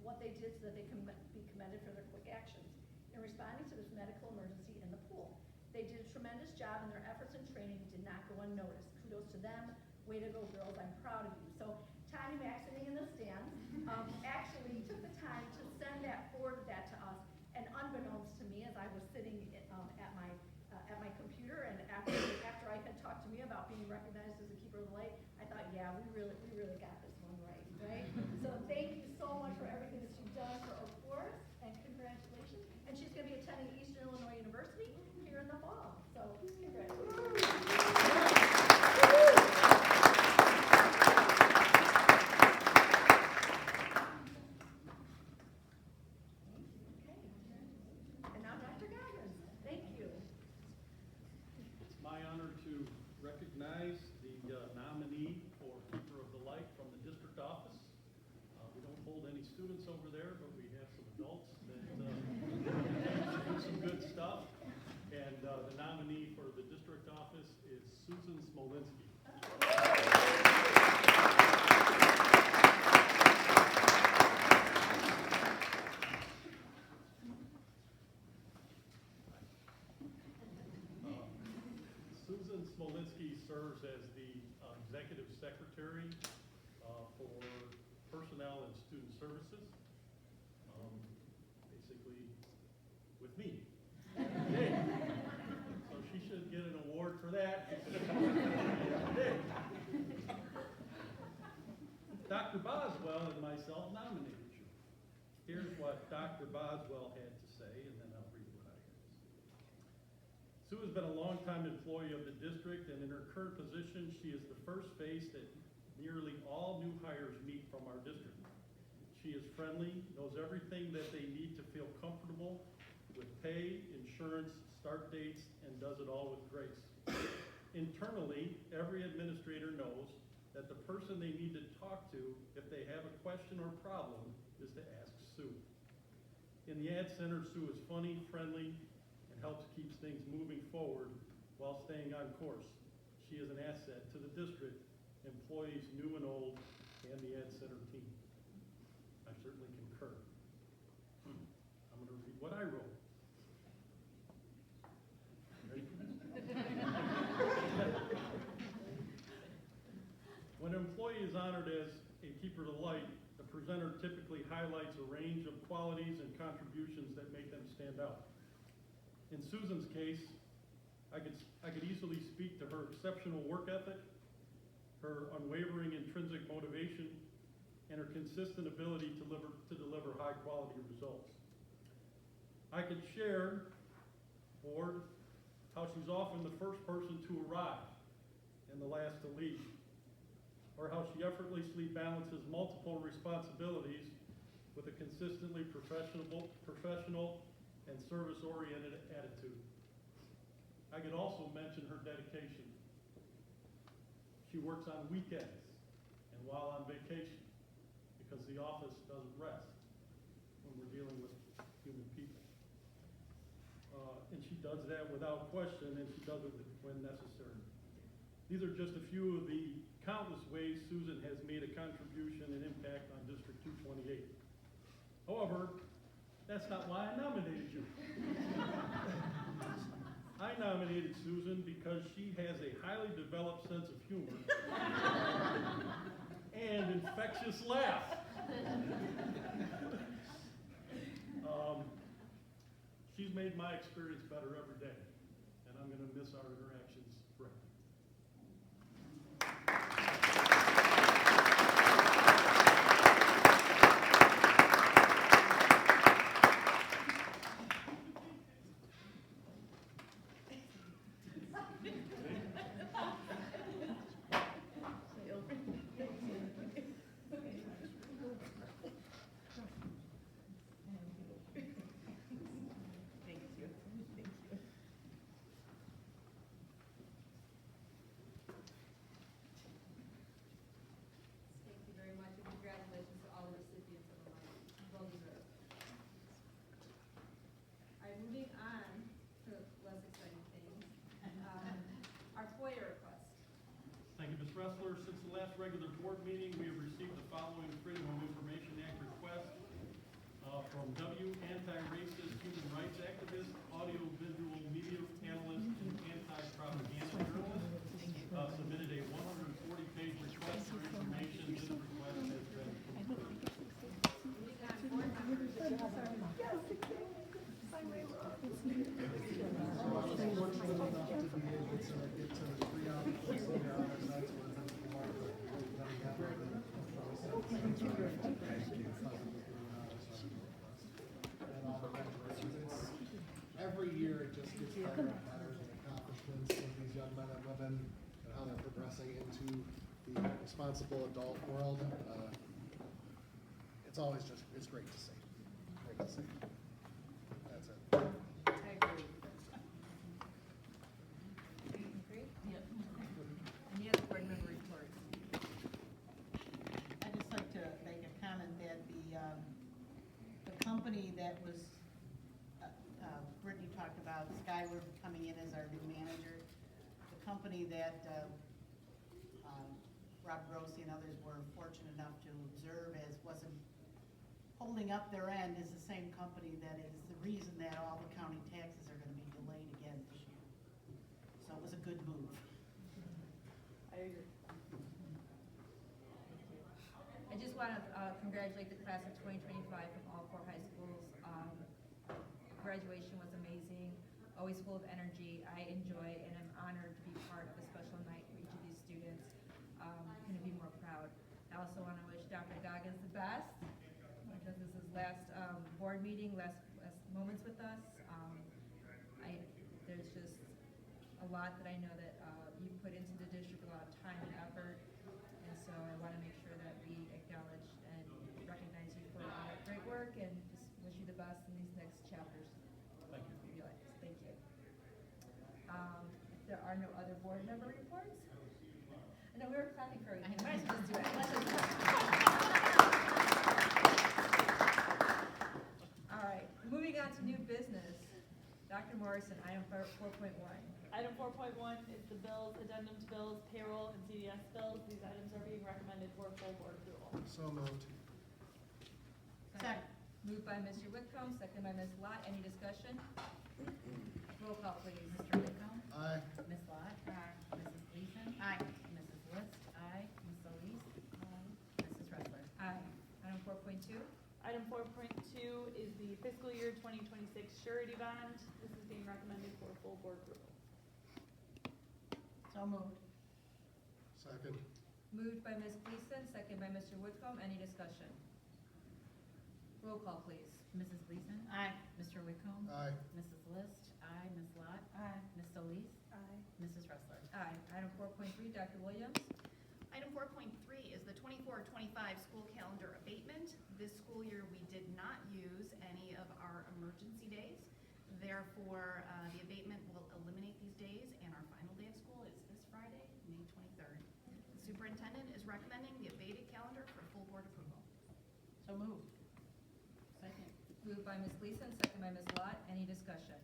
what they did so that they can be commended for their quick actions in responding to this medical emergency in the pool. They did a tremendous job, and their efforts and training did not go unnoticed. Kudos to them. Way to go, girls. I'm proud of you. So Tanya Mack, sitting in the stands, actually took the time to forward that to us, and unbeknownst to me, as I was sitting at my computer, and after I had talked to me about being recognized as a keeper of the light, I thought, yeah, we really got this one right? So thank you so much for everything that you've done for Oak Forest, and congratulations. And she's going to be attending Eastern Illinois University here in the fall. So congratulations. And now Dr. Goggins. Thank you. It's my honor to recognize the nominee for Keeper of the Light from the district office. We don't hold any students over there, but we have some adults that do some good stuff. And the nominee for the district office is Susan Smolinski. Susan Smolinski serves as the executive secretary for personnel and student services, basically with me. Yay. So she should get an award for that. Dr. Boswell and myself nominated you. Here's what Dr. Boswell had to say, and then I'll read what I had to say. Sue has been a longtime employee of the district, and in her current position, she is the first face that nearly all new hires meet from our district. She is friendly, knows everything that they need to feel comfortable with pay, insurance, start dates, and does it all with grace. Internally, every administrator knows that the person they need to talk to if they have a question or problem is to ask Sue. In the Ad Center, Sue is funny, friendly, and helps keep things moving forward while staying on course. She is an asset to the district employees new and old, and the Ed Center team. I certainly concur. I'm gonna read what I wrote. Ready? When an employee is honored as a keeper of the light, the presenter typically highlights a range of qualities and contributions that make them stand out. In Susan's case, I could easily speak to her exceptional work ethic, her unwavering intrinsic motivation, and her consistent ability to deliver high-quality results. I could share, Board, how she's often the first person to arrive and the last to leave, or how she effortlessly balances multiple responsibilities with a consistently professional and service-oriented attitude. I could also mention her dedication. She works on weekends and while on vacation because the office doesn't rest when we're dealing with human people. And she does that without question, and she does it when necessary. These are just a few of the countless ways Susan has made a contribution and impact on District 228. However, that's not why I nominated you. I nominated Susan because she has a highly developed sense of humor and infectious laugh. She's made my experience better every day, and I'm going to miss our interactions forever. Thank you very much, and congratulations to all the recipients of the money. Well deserved. All right, moving on to less exciting things. Our FOIA request. Thank you, Ms. Ressler. Since the last regular board meeting, we have received the following Freedom of Information Act request from W, anti-racist human rights activist, audio-visual media analyst, and anti-propaganda journalist. Submitted a 140-page request for information. This request has been completed. Moving on, board members. Every year it just gets better and better, the accomplishments of these young men and women and how they're progressing into the responsible adult world. It's always just, it's great to see. Great to see. That's it. I agree. Agree? Yep. Any other board member reports? I'd just like to make a comment that the company that was, Brittany talked about, Skyward coming in as our new manager. The company that Rob Grossi and others were fortunate enough to observe as wasn't holding up their end is the same company that is the reason that all the county taxes are going to be delayed again this year. So it was a good move. I agree. I just want to congratulate the class of 2025 from all 4 high schools. Graduation was amazing, always full of energy. I enjoy and I'm honored to be part of a special night for each of these students. Couldn't be more proud. I also want to wish Dr. Goggins the best because this is last board meeting, last moments with us. There's just a lot that I know that you put into the district, a lot of time and effort, and so I want to make sure that we acknowledge and recognize you for all that great work and just wish you the best in these next chapters. Thank you. Of your life. Thank you. If there are no other board member reports? No, we were clapping for you. Might as well just do it. Let's just do it. All right, moving on to new business. Dr. Morrison, item 4.1. Item 4.1 is the bills, addendum to bills, payroll, and CDS bills. These items are being recommended for full board approval. So moved. Second. Moved by Mr. Whitcomb, second by Ms. Lot. Any discussion? Roll call, please. Mr. Whitcomb? Aye. Ms. Lot? Aye. Mrs. Gleason? Aye. Mrs. List? Aye. Ms. Solis? Mrs. Ressler? Aye. Item 4.2. Item 4.2 is the fiscal year 2026 surety bond. This is being recommended for full board approval. So moved. Second. Moved by Ms. Gleason, second by Mr. Whitcomb. Any discussion? Roll call, please. Mrs. Gleason? Aye. Mr. Whitcomb? Aye. Mrs. List? Aye. Ms. Lot? Aye. Ms. Solis? Aye. Mrs. Ressler? Aye. Item 4.3, Dr. Williams. Item 4.3 is the 24-25 school calendar abatement. This school year, we did not use any of our emergency days. Therefore, the abatement will eliminate these days, and our final day of school is this Friday, May 23rd. The superintendent is recommending the abated calendar for full board approval. So moved. Second. Moved by Ms. Gleason, second by Ms. Lot. Any discussion?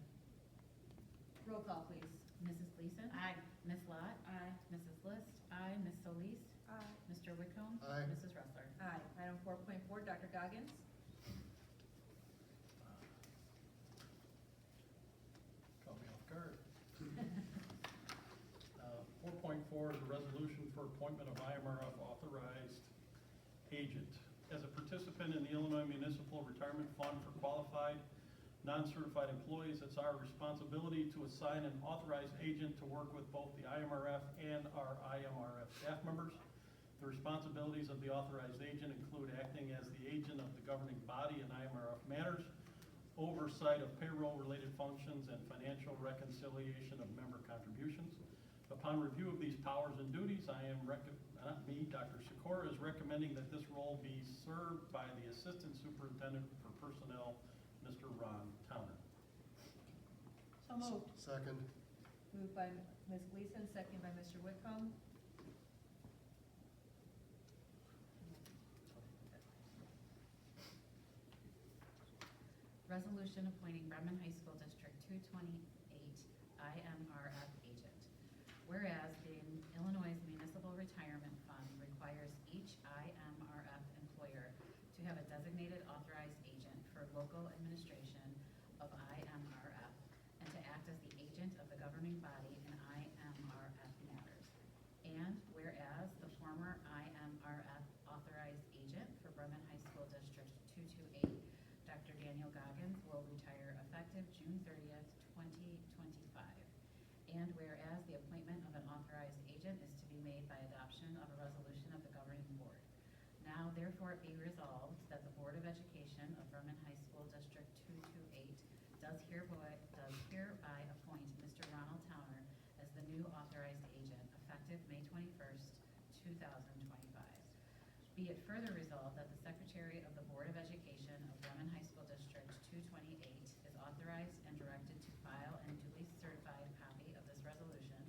Roll call, please. Mrs. Gleason? Aye. Ms. Lot? Aye. Mrs. List? Aye. Ms. Solis? Aye. Mr. Whitcomb? Aye. Mrs. Ressler? Aye. Item 4.4, Dr. Goggins. Caught me off guard. 4.4 is a resolution for appointment of IMRF authorized agent. As a participant in the Illinois Municipal Retirement Fund for qualified, non-certified employees, it's our responsibility to assign an authorized agent to work with both the IMRF and our IMRF staff members. The responsibilities of the authorized agent include acting as the agent of the governing body in IMRF matters, oversight of payroll-related functions, and financial reconciliation of member contributions. Upon review of these powers and duties, Dr. Sikora is recommending that this role be served by the Assistant Superintendent for Personnel, Mr. Ron Towner. So moved. Second. Moved by Ms. Gleason, second by Mr. Whitcomb. Resolution appointing Bremen High School District 228 IMRF agent. Whereas the Illinois Municipal Retirement Fund requires each IMRF employer to have a designated authorized agent for local administration of IMRF and to act as the agent of the governing body in IMRF matters. And whereas the former IMRF authorized agent for Bremen High School District 228, Dr. Daniel Goggins, will retire effective June 30th, 2025. And whereas the appointment of an authorized agent is to be made by adoption of a resolution of the governing board. Now therefore it be resolved that the Board of Education of Bremen High School District 228 does hereby appoint Mr. Ronald Towner as the new authorized agent effective May 21st, 2025. Be it further resolved that the Secretary of the Board of Education of Bremen High School District 228 is authorized and directed to file and duly certified copy of this resolution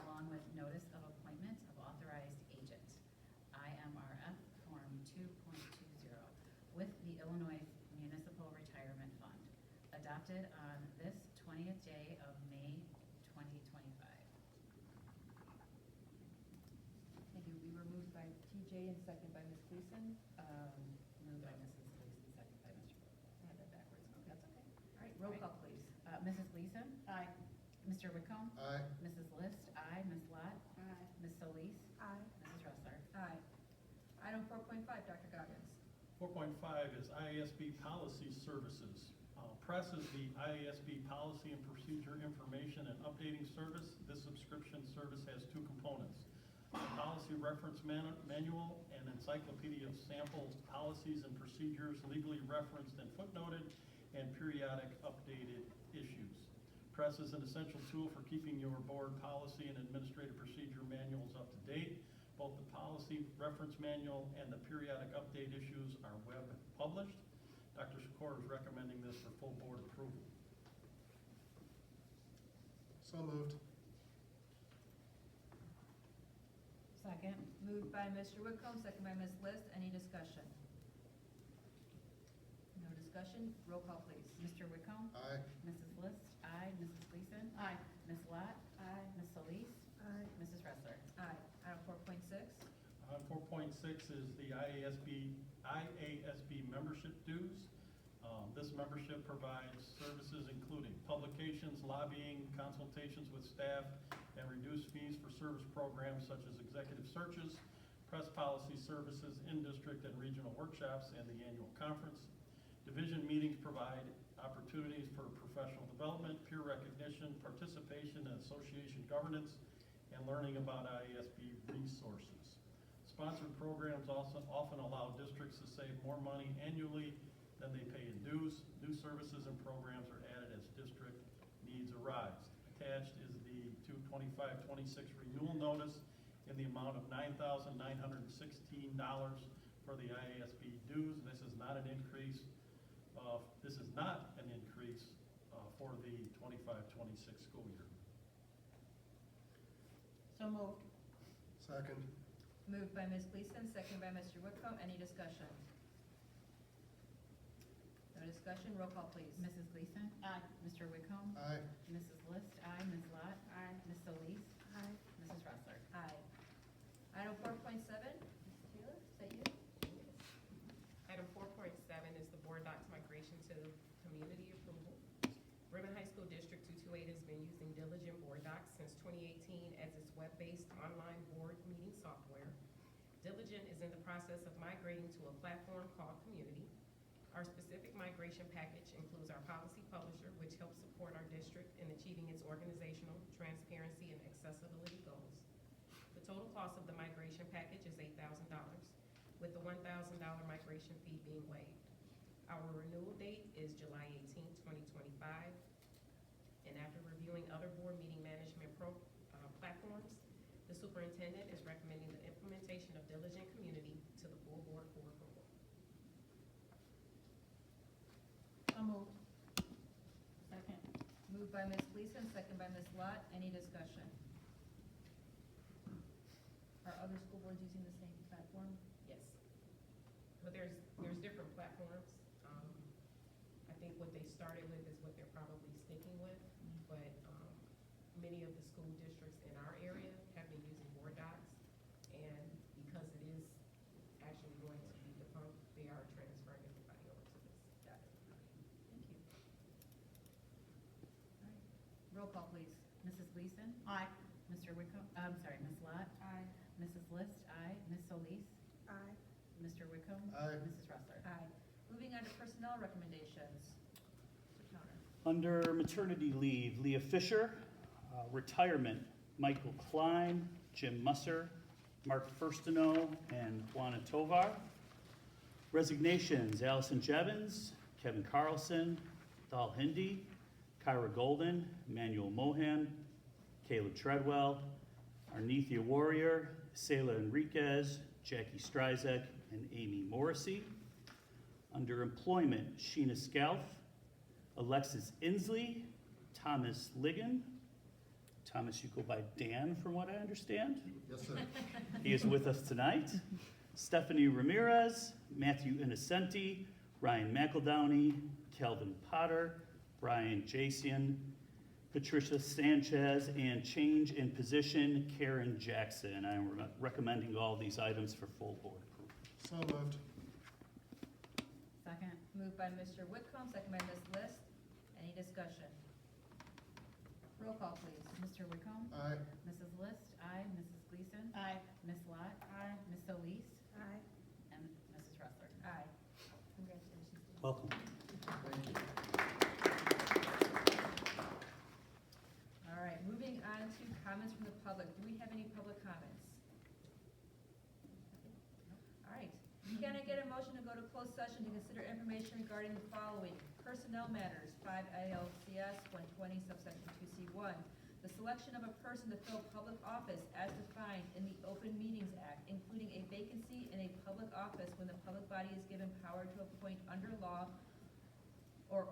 along with notice of appointment of authorized agent, IMRF Form 2.20, with the Illinois Municipal Retirement Fund, adopted on this 20th day of May 2025. Thank you. We were moved by TJ and second by Ms. Gleason. Moved by Mrs. Gleason, second by Mr. I had that backwards. That's okay. All right, roll call, please. Mrs. Gleason? Aye. Mr. Whitcomb? Aye. Mrs. List? Aye. Ms. Lot? Aye. Ms. Solis? Aye. Mrs. Ressler? Aye. Item 4.5, Dr. Goggins. 4.5 is IASB Policy Services. Press is the IASB Policy and Procedure Information and Updating Service. This subscription service has two components: a policy reference manual and encyclopedia of sample policies and procedures legally referenced and footnoted, and periodic updated issues. Press is an essential tool for keeping your board policy and administrative procedure manuals up to date. Both the policy reference manual and the periodic update issues are web published. Dr. Sikora is recommending this for full board approval. So moved. Second. Moved by Mr. Whitcomb, second by Ms. List. Any discussion? No discussion? Roll call, please. Mr. Whitcomb? Aye. Mrs. List? Aye. Aye. Mrs. Gleason? Aye. Ms. Lot? Aye. Ms. Solis? Aye. Mrs. Wrestler? Aye. Item 4.6. 4.6 is the IASB membership dues. This membership provides services including publications, lobbying, consultations with staff, and reduced fees for service programs such as executive searches, press policy services, in-district and regional workshops, and the annual conference. Division meetings provide opportunities for professional development, peer recognition, participation in association governance, and learning about IASB resources. Sponsored programs also often allow districts to save more money annually than they pay in dues. New services and programs are added as district needs arise. Attached is the 25-26 renewal notice in the amount of $9,916 for the IASB dues. This is not an increase for the 25-26 school year. So moved. Second. Moved by Ms. Gleason, seconded by Mr. Whitcomb. Any discussion? No discussion. Roll call, please. Mrs. Gleason? Aye. Mr. Whitcomb? Aye. Mrs. List? Aye. Ms. Lot? Aye. Ms. Solis? Aye. Mrs. Wrestler? Aye. Item 4.7. Ms. Taylor, is that you? Item 4.7 is the board docs migration to community approval. Bremen High School District 228 has been using Diligent Board Docs since 2018 as its web-based online board meeting software. Diligent is in the process of migrating to a platform called Community. Our specific migration package includes our policy publisher, which helps support our district in achieving its organizational, transparency, and accessibility goals. The total cost of the migration package is $8,000, with the $1,000 migration fee being waived. Our renewal date is July 18, 2025. And after reviewing other board meeting management platforms, the superintendent is recommending the implementation of Diligent Community to the full board for approval. So moved. Second. Moved by Ms. Gleason, seconded by Ms. Lot. Any discussion? Are other school boards using the same platform? Yes. But there's different platforms. I think what they started with is what they're probably sticking with, but many of the school districts in our area have been using board docs, and because it is actually going to be defunct, they are transferring everybody over to this. Got it. Thank you. All right. Roll call, please. Mrs. Gleason? Aye. Mr. Whitcomb? I'm sorry, Ms. Lot? Aye. Mrs. List? Aye. Ms. Solis? Aye. Mr. Whitcomb? Aye. Mrs. Wrestler? Aye. Moving on to personnel recommendations. Mr. Towner. Under maternity leave, Leah Fisher. Retirement, Michael Klein, Jim Musser, Mark Firstino, and Juana Tovar. Resignations, Allison Jevons, Kevin Carlson, Thal Hindi, Kyra Golden, Emmanuel Mohan, Caleb Treadwell, Arnethia Warrior, Sela Enriquez, Jackie Stryzek, and Amy Morrissey. Under employment, Sheena Scalf, Alexis Inslee, Thomas Ligon. Thomas, you go by Dan from what I understand. Yes, sir. He is with us tonight. Stephanie Ramirez, Matthew Innocenti, Ryan McEldowney, Kelvin Potter, Brian Jasian, Patricia Sanchez, and change in position, Karen Jackson. I am recommending all these items for full board approval. So moved. Second. Moved by Mr. Whitcomb, seconded by Ms. List. Any discussion? Roll call, please. Mr. Whitcomb? Aye. Mrs. List? Aye. Mrs. Gleason? Aye. Ms. Lot? Aye. Ms. Solis? Aye. And Mrs. Wrestler? Aye. Congratulations. Welcome. Thank you. All right, moving on to comments from the public. Do we have any public comments? All right. Can I get a motion to go to closed session to consider information regarding the following? Personnel matters, 5 ILCS 120 subsection 2C1. The selection of a person to fill public office as defined in the Open Meetings Act, including a vacancy in a public office when the public body is given power to appoint under law or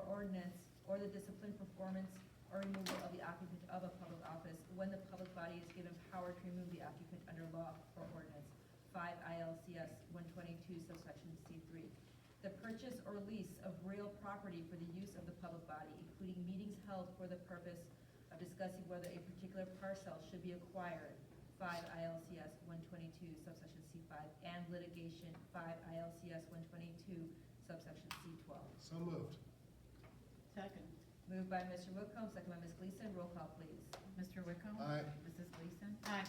ordinance, or the discipline, performance, or removal of the occupant of a public office when the public body is given power to remove the occupant under law or ordinance. 5 ILCS 122 subsection C3. the purchase or lease of real property for the use of the public body, including meetings held for the purpose of discussing whether a particular parcel should be acquired, 5 ILCS 122 subsection C5, and litigation, 5 ILCS 122 subsection C12. So moved. Second. Moved by Mr. Whitcomb, second by Ms. Gleason. Roll call, please. Mr. Wickham? Aye. Mrs. Gleason? Aye.